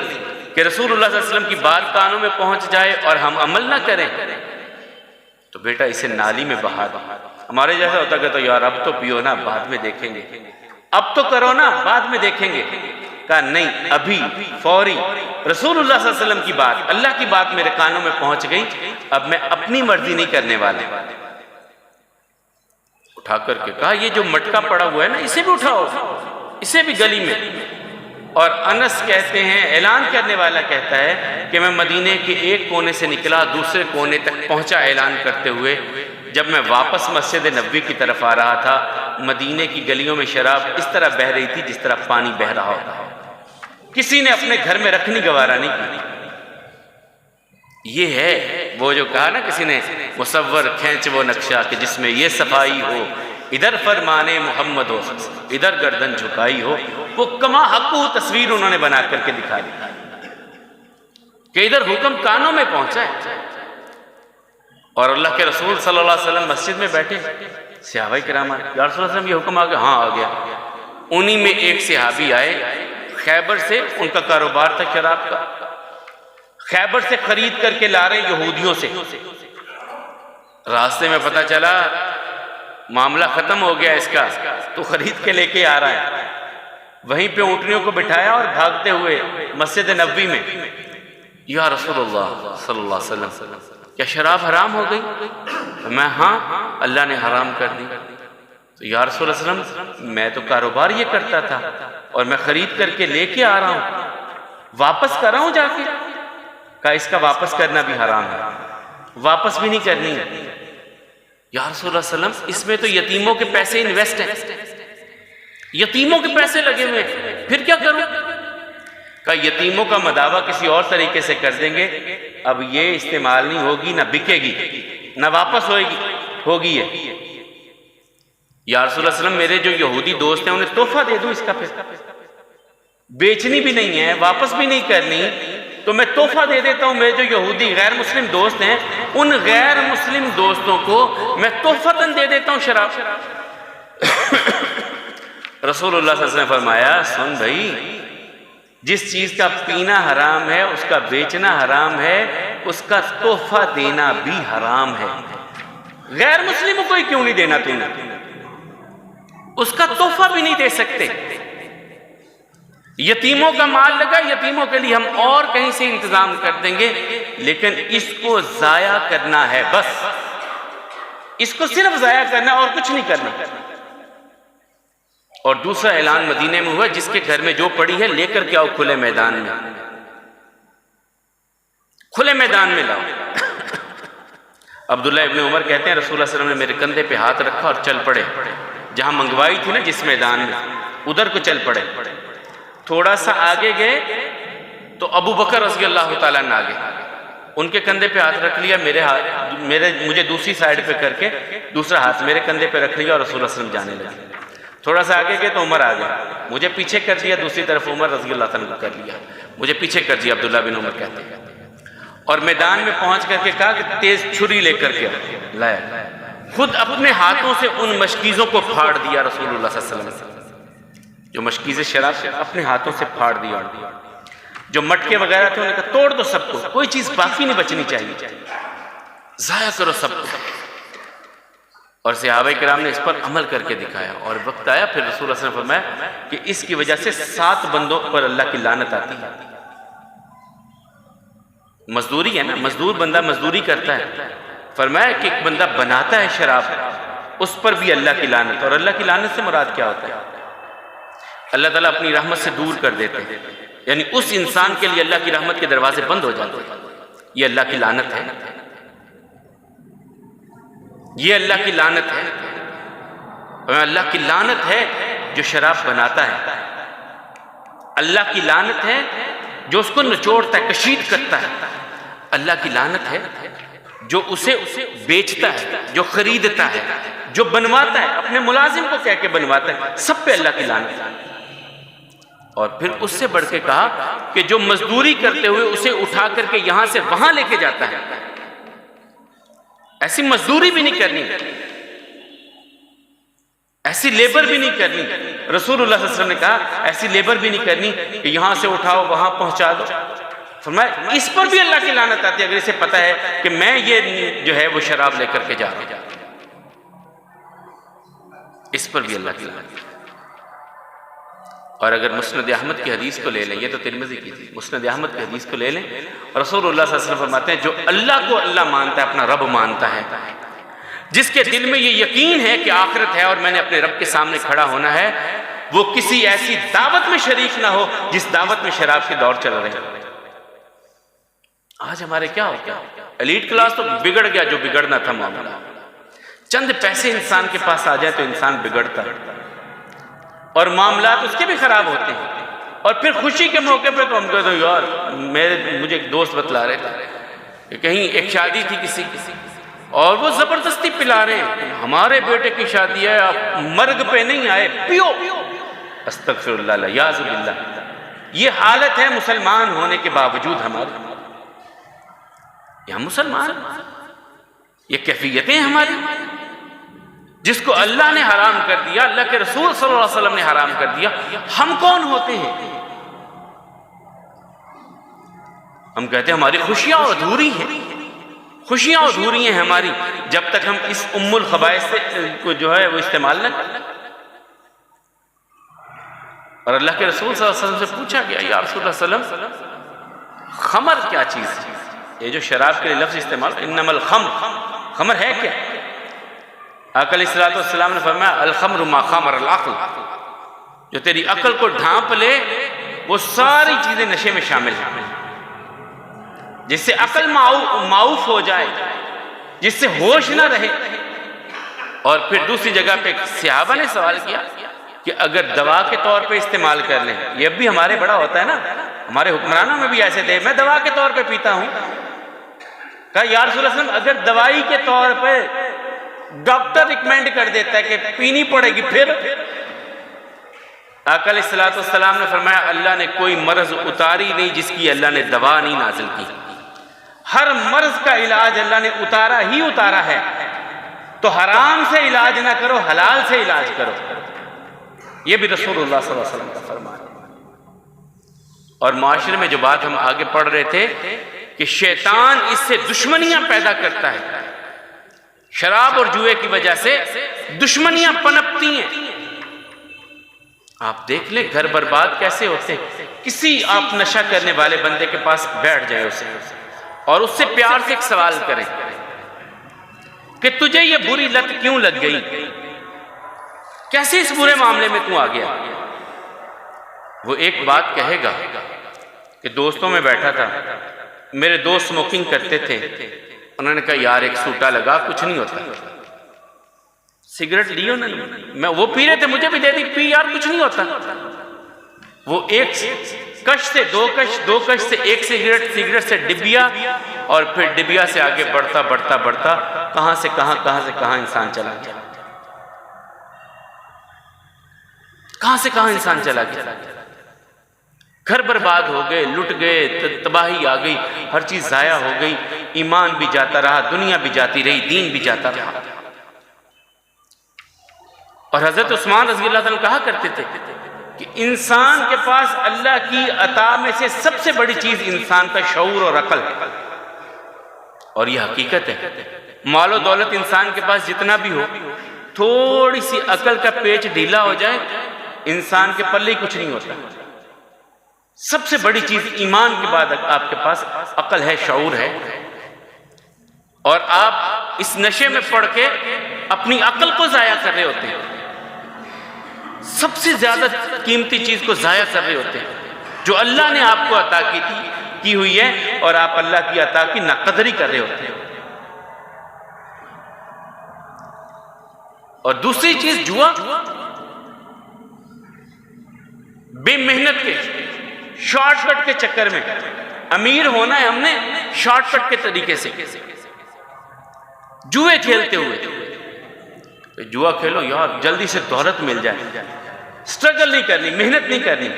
کہ رسول اللہ صلی اللہ علیہ وسلم کی بات کانوں میں پہنچ جائے اور ہم عمل نہ کریں۔ تو بیٹا اسے نالی میں بہا دو۔ ہمارے جیسا ہوتا کہ تو یار اب تو پیو نا، بعد میں دیکھیں گے، اب تو کرو نا، بعد میں دیکھیں گے۔ کہا نہیں، ابھی فوری، رسول اللہ صلی اللہ علیہ وسلم کی بات، اللہ کی بات میرے کانوں میں پہنچ گئی، اب میں اپنی مرضی نہیں کرنے والا۔ اٹھا کر کے کہا یہ جو مٹکا پڑا ہوا ہے نا اسے بھی اٹھاؤ، اسے بھی گلی میں۔ اور انس کہتے ہیں، اعلان کرنے والا کہتا ہے کہ میں مدینے کے ایک کونے سے نکلا، دوسرے کونے تک پہنچا اعلان کرتے ہوئے، جب میں واپس مسجد نبوی کی طرف آ رہا تھا، مدینے کی گلیوں میں شراب اس طرح بہہ رہی تھی جس طرح پانی بہہ رہا ہوتا، کسی نے اپنے گھر میں رکھنی گوارا نہیں کی۔ یہ ہے وہ جو کہا نا کسی نے، مصور کھینچ وہ نقشہ کہ جس میں یہ صفائی ہو، ادھر فرمانے محمد ہو، ادھر گردن جھکائی ہو، وہ کما حق تصویر انہوں نے بنا کر کے دکھا دی کہ ادھر حکم کانوں میں پہنچا ہے۔ اور اللہ کے رسول صلی اللہ علیہ وسلم مسجد میں بیٹھے، صحابہ کرام آئے، یا رسول اللہ علیہ وسلم یہ حکم آ گیا؟ ہاں آ گیا۔ انہی میں ایک صحابی آئے خیبر سے، ان کا کاروبار تھا شراب کا، خیبر سے خرید کر کے لا رہے ہیں یہودیوں سے. راستے میں پتہ چلا معاملہ ختم ہو گیا اس کا، تو خرید کے لے کے آ رہا ہے. وہیں پہ اونٹنیوں کو بٹھایا اور بھاگتے ہوئے مسجد نبوی میں، یا رسول اللہ صلی اللہ علیہ وسلم کیا شراب حرام ہو گئی؟ میں ہاں اللہ نے حرام کر دی. تو یا رسول اللہ صلی اللہ علیہ وسلم میں تو کاروبار یہ کرتا تھا اور میں خرید کر کے لے کے آ رہا ہوں، واپس کر رہا ہوں جا کے. کہا اس کا واپس کرنا بھی حرام ہے، واپس بھی نہیں کرنی ہے. یا رسول اللہ صلی اللہ علیہ وسلم اس میں تو یتیموں کے پیسے انویسٹ ہیں، یتیموں کے پیسے لگے ہوئے ہیں، پھر کیا کروں؟ کہا یتیموں کا مداوع کسی اور طریقے سے کر دیں گے، اب یہ استعمال نہیں ہوگی، نہ بکے گی، نہ واپس ہوگی یہ. یا رسول اللہ صلی اللہ علیہ وسلم میرے جو یہودی دوست ہیں انہیں تحفہ دے دوں اس کا، پھر بیچنی بھی نہیں ہے، واپس بھی نہیں کرنی، تو میں تحفہ دے دیتا ہوں. میرے جو یہودی غیر مسلم دوست ہیں ان غیر مسلم دوستوں کو میں تحفتاً دے دیتا ہوں شراب. رسول اللہ صلی اللہ علیہ وسلم نے فرمایا سن بھائی، جس چیز کا پینا حرام ہے، اس کا بیچنا حرام ہے، اس کا تحفہ دینا بھی حرام ہے. غیر مسلموں کو ہی کیوں نہیں دینا تم نے؟ اس کا تحفہ بھی نہیں دے سکتے. یتیموں کا مال لگا، یتیموں کے لیے ہم اور کہیں سے انتظام کر دیں گے، لیکن اس کو ضائع کرنا ہے، بس اس کو صرف ضائع کرنا اور کچھ نہیں کرنا. اور دوسرا اعلان مدینے میں ہوا، جس کے گھر میں جو پڑی ہے لے کر کے آؤ کھلے میدان میں، کھلے میدان میں لاؤ. عبداللہ ابن عمر کہتے ہیں رسول اللہ صلی اللہ علیہ وسلم نے میرے کندھے پہ ہاتھ رکھا اور چل پڑے. جہاں منگوائی تھی نا جس میدان میں، ادھر کو چل پڑے. تھوڑا سا آگے گئے تو ابو بکر رضی اللہ تعالیٰ عنہ آگے، ان کے کندھے پہ ہاتھ رکھ لیا، مجھے دوسری سائیڈ پہ کر کے دوسرا ہاتھ میرے کندھے پہ رکھ لیا اور رسول اللہ صلی اللہ علیہ وسلم جانے لگے. تھوڑا سا آگے گئے تو عمر آ گیا، مجھے پیچھے کر دیا، دوسری طرف عمر رضی اللہ تعالیٰ عنہ کر لیا، مجھے پیچھے کر دیا. عبداللہ بن عمر کہتے ہیں اور میدان میں پہنچ کر کے کہا کہ تیز چھری لے کر کے لایا. خود اپنے ہاتھوں سے ان مشکیزوں کو پھاڑ دیا رسول اللہ صلی اللہ علیہ وسلم، جو مشکیز شراب سے اپنے ہاتھوں سے پھاڑ دیا. جو مٹکے وغیرہ تھے انہوں نے کہا توڑ دو سب کو، کوئی چیز باقی نہیں بچنی چاہیے، ضائع کرو سب کو. اور صحابہ کرام نے اس پر عمل کر کے دکھایا. اور وقت آیا پھر رسول اللہ صلی اللہ علیہ وسلم نے فرمایا کہ اس کی وجہ سے 7 بندوں پر اللہ کی لعنت آتی ہے. مزدوری ہے نا، مزدور بندہ مزدوری کرتا ہے، فرمایا کہ ایک بندہ بناتا ہے شراب، اس پر بھی اللہ کی لعنت. اور اللہ کی لعنت سے مراد کیا ہوتا ہے؟ اللہ تعالیٰ اپنی رحمت سے دور کر دیتے ہیں، یعنی اس انسان کے لیے اللہ کی رحمت کے دروازے بند ہو جاتے ہیں. یہ اللہ کی لعنت ہے، یہ اللہ کی لعنت ہے. اللہ کی لعنت ہے جو شراب بناتا ہے، اللہ کی لعنت ہے جو اس کو نچوڑتا ہے، کشید کرتا ہے. اللہ کی لعنت ہے جو اسے بیچتا ہے، جو خریدتا ہے، جو بنواتا ہے، اپنے ملازم کو کہہ کے بنواتا ہے. سب پہ اللہ کی لعنت ہے. اور پھر اس سے بڑھ کے کہا کہ جو مزدوری کرتے ہوئے اسے اٹھا کر کے یہاں سے وہاں لے کے جاتا ہے، ایسی مزدوری بھی نہیں کرنی، ایسی لیبر بھی نہیں کرنی. رسول اللہ صلی اللہ علیہ وسلم نے کہا ایسی لیبر بھی نہیں کرنی کہ یہاں سے اٹھاؤ وہاں پہنچا دو. فرمایا اس پر بھی اللہ کی لعنت آتی ہے اگر اسے پتا ہے کہ میں یہ جو ہے وہ شراب لے کر کے جا رہا ہوں، اس پر بھی اللہ کی لعنت. اور اگر مسند احمد کی حدیث کو لے لیں، یہ تو ترمذی کی تھی، مسند احمد کی حدیث کو لے لیں، رسول اللہ صلی اللہ علیہ وسلم فرماتے ہیں جو اللہ کو اللہ مانتا ہے، اپنا رب مانتا ہے، جس کے دل میں یہ یقین ہے کہ آخرت ہے اور میں نے اپنے رب کے سامنے کھڑا ہونا ہے، وہ کسی ایسی دعوت میں شریک نہ ہو جس دعوت میں شراب کے دور چل رہے ہیں. آج ہمارے کیا ہوتا ہے؟ ایلیٹ کلاس تو بگڑ گیا جو بگڑنا تھا معاملہ. چند پیسے انسان کے پاس آ جائے تو انسان بگڑتا ہے اور معاملات اس کے بھی خراب ہوتے ہیں. اور پھر خوشی کے موقع پہ تو ہم کہتے ہیں یار مجھے ایک دوست بتلا رہے تھے کہ کہیں ایک شادی تھی کسی اور وہ زبردستی پلا رہے ہیں، ہمارے بیٹے کی شادی ہے، آپ مرگ پہ نہیں آئے، پیو. استغفر اللہ یعوذ باللہ. یہ حالت ہے مسلمان ہونے کے باوجود ہماری. یہ ہم مسلمان، یہ کیفیتیں ہماری جس کو اللہ نے حرام کر دیا، اللہ کے رسول صلی اللہ علیہ وسلم نے حرام کر دیا. ہم کون ہوتے ہیں؟ ہم کہتے ہیں ہماری خوشیاں ادھوری ہیں، خوشیاں ادھوری ہیں ہماری جب تک ہم اس ام الخبائث سے کو جو ہے وہ استعمال نہ کریں۔ اور اللہ کے رسول صلی اللہ علیہ وسلم سے پوچھا گیا یا رسول اللہ صلی اللہ علیہ وسلم خمر کیا چیز ہے؟ یہ جو شراب کے لفظ استعمال انما الخمر، خمر ہے کیا؟ آقا علیہ الصلوۃ والسلام نے فرمایا الخمر ما خمر العقل، جو تیری عقل کو ڈھانپ لے وہ ساری چیزیں نشے میں شامل ہیں، جس سے عقل معاف ہو جائے، جس سے ہوش نہ رہے۔ اور پھر دوسری جگہ پہ صحابہ نے سوال کیا کہ اگر دوا کے طور پہ استعمال کر لیں، یہ بھی ہمارے بڑا ہوتا ہے نا، ہمارے حکمرانوں میں بھی ایسے تھے، میں دوا کے طور پہ پیتا ہوں۔ کہا یا رسول اللہ صلی اللہ علیہ وسلم اگر دوائی کے طور پہ ڈاکٹر ریکمینڈ کر دیتا ہے کہ پینی پڑے گی پھر؟ آقا علیہ الصلوۃ والسلام نے فرمایا اللہ نے کوئی مرض اتاری نہیں جس کی اللہ نے دوا نہیں نازل کی، ہر مرض کا علاج اللہ نے اتارا ہی اتارا ہے، تو حرام سے علاج نہ کرو، حلال سے علاج کرو۔ یہ بھی رسول اللہ صلی اللہ علیہ وسلم کا فرمان ہے۔ اور معاشرے میں جو بات ہم آگے پڑھ رہے تھے کہ شیطان اس سے دشمنیاں پیدا کرتا ہے، شراب اور جوئے کی وجہ سے دشمنیاں پنپتی ہیں۔ آپ دیکھ لیں گھر برباد کیسے ہوتے ہیں، کسی آپ نشہ کرنے والے بندے کے پاس بیٹھ جائے اسے اور اس سے پیار سے ایک سوال کریں کہ تجھے یہ بری لت کیوں لگ گئی، کیسے اس برے معاملے میں تو آ گیا؟ وہ ایک بات کہے گا کہ دوستوں میں بیٹھا تھا، میرے دوست اسموکنگ کرتے تھے، انہوں نے کہا یار ایک سوٹا لگا کچھ نہیں ہوتا، سگریٹ لیو نا، میں وہ پی رہے تھے مجھے بھی دے دی، پی یار کچھ نہیں ہوتا۔ وہ ایک کش سے دو کش، دو کش سے ایک سگریٹ، سگریٹ سے ڈبیا، اور پھر ڈبیا سے آگے بڑھتا بڑھتا بڑھتا کہاں سے کہاں، کہاں سے کہاں انسان چلا گیا، کہاں سے کہاں انسان چلا گیا۔ گھر برباد ہو گئے، لٹ گئے، تباہی آ گئی، ہر چیز ضائع ہو گئی، ایمان بھی جاتا رہا، دنیا بھی جاتی رہی، دین بھی جاتا رہا۔ اور حضرت عثمان رضی اللہ عنہ کہا کرتے تھے کہ انسان کے پاس اللہ کی عطا میں سے سب سے بڑی چیز انسان کا شعور اور عقل ہے، اور یہ حقیقت ہے۔ مال و دولت انسان کے پاس جتنا بھی ہو، تھوڑی سی عقل کا پیچ ڈھیلا ہو جائے انسان کے پلے کچھ نہیں ہوتا۔ سب سے بڑی چیز ایمان کے بعد آپ کے پاس عقل ہے، شعور ہے، اور آپ اس نشے میں پڑ کے اپنی عقل کو ضائع کر رہے ہوتے ہیں، سب سے زیادہ قیمتی چیز کو ضائع کر رہے ہوتے ہیں جو اللہ نے آپ کو عطا کی ہوئی ہے، اور آپ اللہ کی عطا کی ناقدری کر رہے ہوتے ہیں۔ اور دوسری چیز جوا، بے محنت کے شارٹ کٹ کے چکر میں امیر ہونا ہے، ہم نے شارٹ کٹ کے طریقے سے جوئے کھیلتے ہوئے، جوا کھیلو یار جلدی سے دولت مل جائے، سٹرگل نہیں کرنی، محنت نہیں کرنی،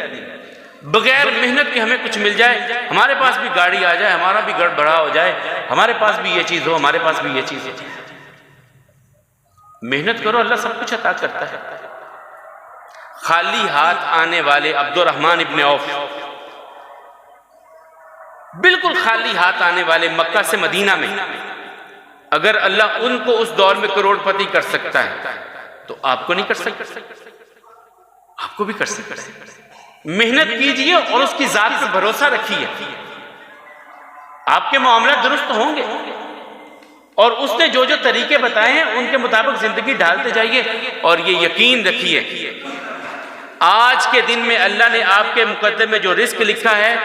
بغیر محنت کے ہمیں کچھ مل جائے، ہمارے پاس بھی گاڑی آ جائے، ہمارا بھی گھر بڑا ہو جائے، ہمارے پاس بھی یہ چیز ہو، ہمارے پاس بھی یہ چیز ہو۔ محنت کرو، اللہ سب کچھ عطا کرتا ہے۔ خالی ہاتھ آنے والے عبد الرحمن ابن عوف، بالکل خالی ہاتھ آنے والے مکہ سے مدینہ میں، اگر اللہ ان کو اس دور میں کروڑ پتی کر سکتا ہے تو آپ کو نہیں کر سکتا، آپ کو بھی کر سکتا ہے۔ محنت کیجئے اور اس کی ذات پہ بھروسہ رکھیے، آپ کے معاملات درست ہوں گے، اور اس نے جو جو طریقے بتائے ہیں ان کے مطابق زندگی ڈھالتے جائیے، اور یہ یقین رکھیے آج کے دن میں اللہ نے آپ کے مقدر میں جو رزق لکھا ہے،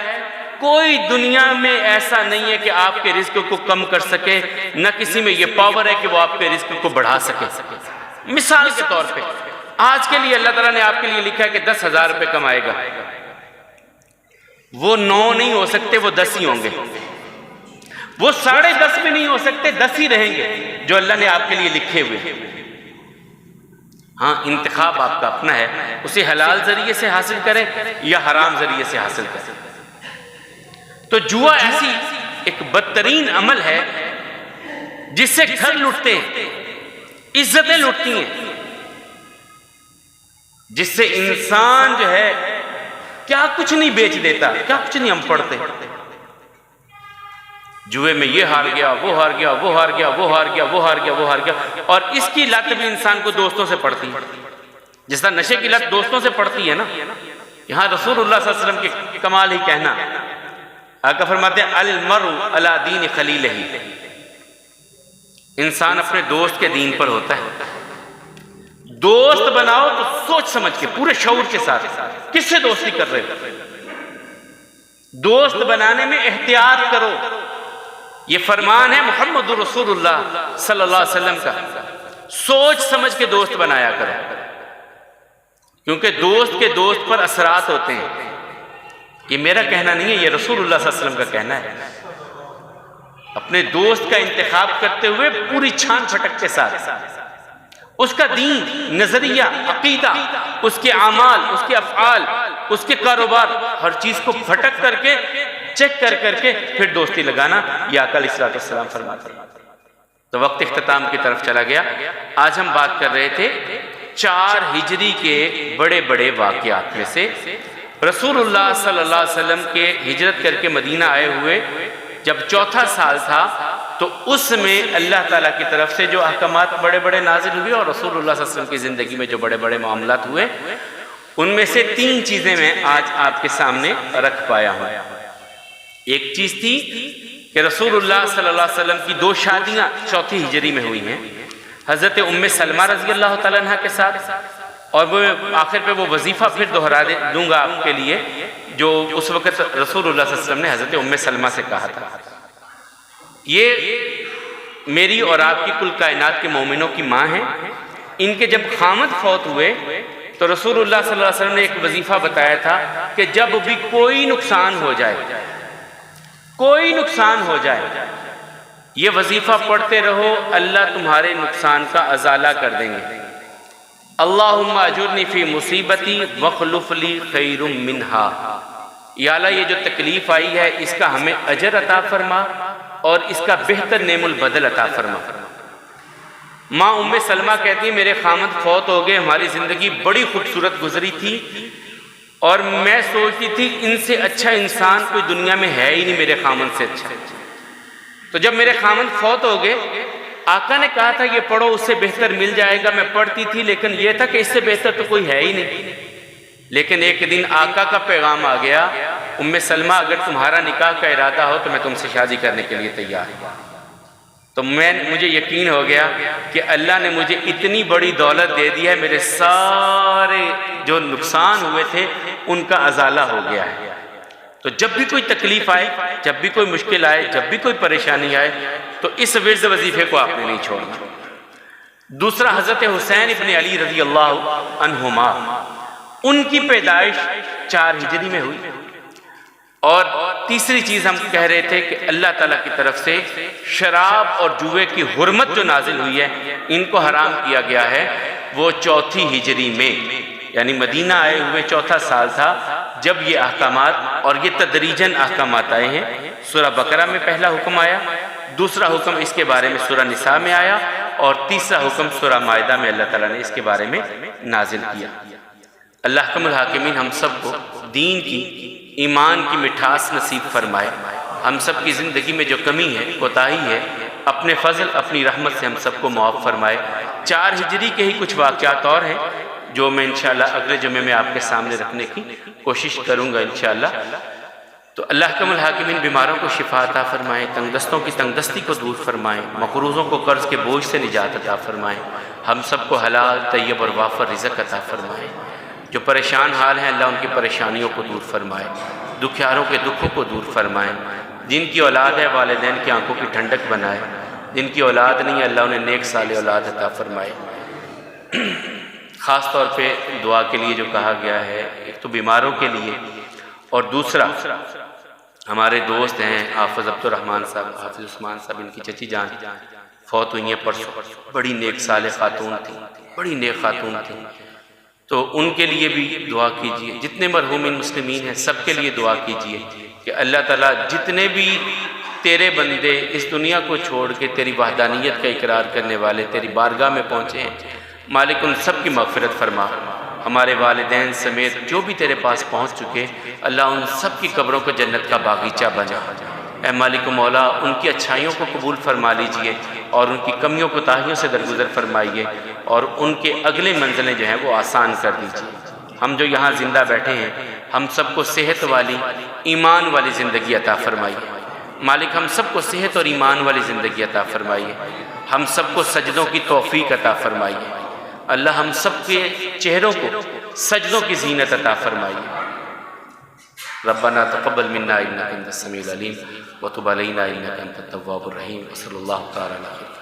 کوئی دنیا میں ایسا نہیں ہے کہ آپ کے رزق کو کم کر سکے، نہ کسی میں یہ پاور ہے کہ وہ آپ کے رزق کو بڑھا سکے۔ مثال کے طور پہ آج کے لیے اللہ تعالیٰ نے آپ کے لیے لکھا ہے کہ 10,000 روپے کمائے گا، وہ 9 نہیں ہو سکتے، وہ 10 ہی ہوں گے، وہ 10.5 بھی نہیں ہو سکتے، 10 ہی رہیں گے جو اللہ نے آپ کے لیے لکھے ہوئے۔ ہاں انتخاب آپ کا اپنا ہے، اسے حلال ذریعے سے حاصل کریں یا حرام ذریعے سے حاصل کریں۔ تو جوا ایسی ایک بدترین عمل ہے جس سے گھر لٹتے ہیں، عزتیں لٹتی ہیں، جس سے انسان جو ہے کیا کچھ نہیں بیچ دیتا، کیا کچھ نہیں ہم پڑھتے، جوئے میں یہ ہار گیا، وہ ہار گیا، وہ ہار گیا، وہ ہار گیا، وہ ہار گیا، وہ ہار گیا، اور اس کی لت بھی انسان کو دوستوں سے پڑتی ہے، جس طرح نشے کی لت دوستوں سے پڑتی ہے نا۔ یہاں رسول اللہ صلی اللہ علیہ وسلم کے کمال ہی کہنا، آقا فرماتے ہیں المرء علی دین خلیلہ، انسان اپنے دوست کے دین پر ہوتا ہے۔ دوست بناؤ تو سوچ سمجھ کے، پورے شعور کے ساتھ، کس سے دوستی کر رہے ہو، دوست بنانے میں احتیاط کرو۔ یہ فرمان ہے محمد رسول اللہ صلی اللہ علیہ وسلم کا، سوچ سمجھ کے دوست بنایا کرو، کیونکہ دوست کے دوست پر اثرات ہوتے ہیں۔ یہ میرا کہنا نہیں ہے، یہ رسول اللہ صلی اللہ علیہ وسلم کا کہنا ہے۔ اپنے دوست کا انتخاب کرتے ہوئے پوری چھان پھٹک کے ساتھ اس کا دین، نظریہ، عقیدہ، اس کے اعمال، اس کے افعال، اس کے کاروبار، ہر چیز کو پھٹک کر کے، چیک کر کے پھر دوستی لگانا، یہ آقا علیہ السلام فرماتے ہیں۔ تو وقت اختتام کی طرف چلا گیا۔ آج ہم بات کر رہے تھے 4 ہجری کے بڑے بڑے واقعات میں سے۔ رسول اللہ صلی اللہ علیہ وسلم کے ہجرت کر کے مدینہ آئے ہوئے جب 4تھا سال تھا، تو اس میں اللہ تعالیٰ کی طرف سے جو احکامات بڑے بڑے نازل ہوئے اور رسول اللہ صلی اللہ علیہ وسلم کی زندگی میں جو بڑے بڑے معاملات ہوئے، ان میں سے 3 چیزیں میں آج آپ کے سامنے رکھ پایا ہوں۔ ایک چیز تھی کہ رسول اللہ صلی اللہ علیہ وسلم کی 2 شادیاں 4تھی ہجری میں ہوئی ہیں، حضرت ام سلمہ رضی اللہ تعالیٰ عنہ کے ساتھ، اور وہ آخر پہ وہ وظیفہ پھر دہرا دوں گا آپ کے لیے جو اس وقت رسول اللہ صلی اللہ علیہ وسلم نے حضرت ام سلمہ سے کہا تھا۔ یہ میری اور آپ کی کل کائنات کے مومنوں کی ماں ہیں۔ ان کے جب خامد فوت ہوئے تو رسول اللہ صلی اللہ علیہ وسلم نے ایک وظیفہ بتایا تھا کہ جب بھی کوئی نقصان ہو جائے، کوئی نقصان ہو جائے، یہ وظیفہ پڑھتے رہو، اللہ تمہارے نقصان کا ازالہ کر دیں گے۔ اللہم اجرنی فی مصیبتی واخلف لی خیر منہا، یا اللہ یہ جو تکلیف آئی ہے اس کا ہمیں اجر عطا فرما اور اس کا بہتر نعم البدل عطا فرما۔ ماں ام سلمہ کہتی ہیں میرے خامد فوت ہو گئے، ہماری زندگی بڑی خوبصورت گزری تھی، اور میں سوچتی تھی ان سے اچھا انسان کوئی دنیا میں ہے ہی نہیں، میرے خامد سے اچھا۔ تو جب میرے خامد فوت ہو گئے، آقا نے کہا تھا یہ پڑھو اس سے بہتر مل جائے گا، میں پڑھتی تھی لیکن یہ تھا کہ اس سے بہتر تو کوئی ہے ہی نہیں۔ لیکن ایک دن آقا کا پیغام آ گیا، ام سلمہ اگر تمہارا نکاح کا ارادہ ہو تو میں تم سے شادی کرنے کے لیے تیار ہوں۔ تو مجھے یقین ہو گیا کہ اللہ نے مجھے اتنی بڑی دولت دے دی ہے، میرے سارے جو نقصان ہوئے تھے ان کا ازالہ ہو گیا ہے۔ تو جب بھی کوئی تکلیف آئے، جب بھی کوئی مشکل آئے، جب بھی کوئی پریشانی آئے، تو اس ورد وظیفے کو آپ نے نہیں چھوڑنا۔ دوسرا، حضرت حسین ابن علی رضی اللہ عنہما، ان کی پیدائش 4 ہجری میں ہوئی۔ اور تیسری چیز ہم کہہ رہے تھے کہ اللہ تعالیٰ کی طرف سے شراب اور جوئے کی حرمت جو نازل ہوئی ہے، ان کو حرام کیا گیا ہے، وہ 4تھی ہجری میں، یعنی مدینہ آئے ہوئے 4تھا سال تھا جب یہ احکامات، اور یہ تدریجاً احکامات آئے ہیں۔ سورہ بقرہ میں پہلا حکم آیا، دوسرا حکم اس کے بارے میں سورہ نساء میں آیا، اور تیسرا حکم سورہ مائدہ میں اللہ تعالیٰ نے اس کے بارے میں نازل کیا۔ اللہ حکم الحاکمین ہم سب کو دین کی، ایمان کی مٹھاس نصیب فرمائے۔ ہم سب کی زندگی میں جو کمی ہے، کوتاہی ہے، اپنے فضل، اپنی رحمت سے ہم سب کو معاف فرمائے۔ 4 ہجری کے ہی کچھ واقعات اور ہیں جو میں انشاءاللہ اگلے جمعے میں آپ کے سامنے رکھنے کی کوشش کروں گا انشاءاللہ۔ تو اللہ حکم الحاکمین بیماروں کو شفا عطا فرمائے، تنگ دستوں کی تنگ دستی کو دور فرمائے، مقروضوں کو قرض کے بوجھ سے نجات عطا فرمائے، ہم سب کو حلال، طیب اور وافر رزق عطا فرمائے۔ جو پریشان حال ہیں اللہ ان کی پریشانیوں کو دور فرمائے، دکھیاروں کے دکھوں کو دور فرمائے، جن کی اولاد ہے والدین کی آنکھوں کی ٹھنڈک بنائے، جن کی اولاد نہیں ہے اللہ انہیں نیک صالح اولاد عطا فرمائے۔ خاص طور پہ دعا کے لیے جو کہا گیا ہے، ایک تو بیماروں کے لیے، اور دوسرا ہمارے دوست ہیں حافظ عبد الرحمن صاحب، حافظ عثمان صاحب، ان کی چچی جان فوت ہوئی ہیں پرسوں، بڑی نیک صالح خاتون تھیں، بڑی نیک خاتون تھیں، تو ان کے لیے بھی دعا کیجیے۔ جتنے مرحومین مسلمین ہیں سب کے لیے دعا کیجیے کہ اللہ تعالیٰ جتنے بھی تیرے بندے اس دنیا کو چھوڑ کے تیری وحدانیت کا اقرار کرنے والے تیری بارگاہ میں پہنچے ہیں، مالک ان سب کی مغفرت فرما۔ ہمارے والدین سمیت جو بھی تیرے پاس پہنچ چکے، اللہ ان سب کی قبروں کو جنت کا باغیچہ بنا۔ اے مالک و مولا ان کی اچھائیوں کو قبول فرما لیجئے اور ان کی کمیوں کوتاہیوں سے درگزر فرمائیے اور ان کے اگلے منزلیں جو ہیں وہ آسان کر دیجئے۔ ہم جو یہاں زندہ بیٹھے ہیں ہم سب کو صحت والی ایمان والی زندگی عطا فرمائیے مالک، ہم سب کو صحت اور ایمان والی زندگی عطا فرمائیے، ہم سب کو سجدوں کی توفیق عطا فرمائیے اللہ، ہم سب کے چہروں کو سجدوں کی زینت عطا فرمائیے۔ ربنا تقبل منا انک انت السمیع العلیم وتب علینا انک انت التواب الرحیم، صلی اللہ تعالی علیہ وسلم۔